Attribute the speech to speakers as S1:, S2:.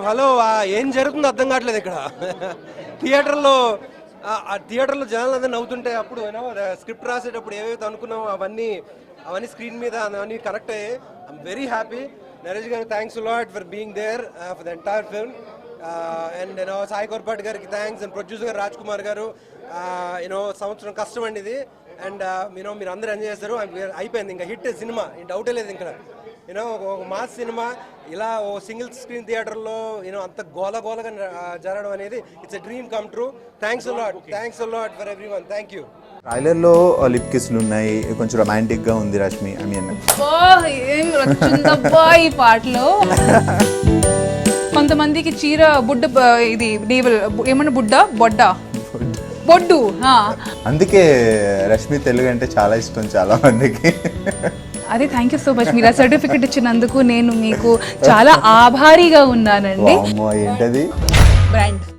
S1: Hello ఏం జరుగుతుందో అర్థం కావట్లేదు ఇక్కడ. థియేటర్లో జనాలు అందరూ నవ్వుతుంటే అప్పుడు స్క్రిప్ట్ రాసేటప్పుడు ఏవైతే అనుకున్నామో అవన్నీ స్క్రీన్ మీద అవన్నీ కరెక్ట్ అయ్యాయి. I'm very happy. Naresh garu thanks lot for being there for the entire film. And Sai Korpati గారికి థ్యాంక్స్. అండ్ ప్రొడ్యూసర్ గారు రాజ్ కుమార్ గారు. సంవత్సరం కష్టం అండి ఇది. అండ్ మీరు అందరూ ఎంజాయ్ చేస్తారు. అయిపోయింది, ఇంకా హిట్ సినిమా, డౌటే లేదు. ఇక్కడ ఒక మాస్ సినిమా ఇలా ఓ సింగిల్ స్క్రీన్ థియేటర్లో అంత గోలగా జరగడం అనేది it's a dream come true. Thanks lot for everyone. Thank you.
S2: ట్రైలర్లో లిప్ కిస్లు ఉన్నాయి, కొంచెం రొమాంటిక్ గా ఉంది రష్మి. ఐ మీన్
S3: ఈ పాటలో కొంతమందికి చీర బుడ్డ, ఇది నేవల్ ఏమన్నా బొడ్డు.
S2: అందుకే రష్మి తెలుగు అంటే చాలా ఇష్టం చాలా మందికి.
S3: అదే థ్యాంక్ యూ సో మచ్. మీరు ఆ సర్టిఫికెట్ ఇచ్చినందుకు నేను మీకు చాలా ఆభారీగా ఉన్నానండి.
S2: ఏంటది?
S3: బ్రాండ్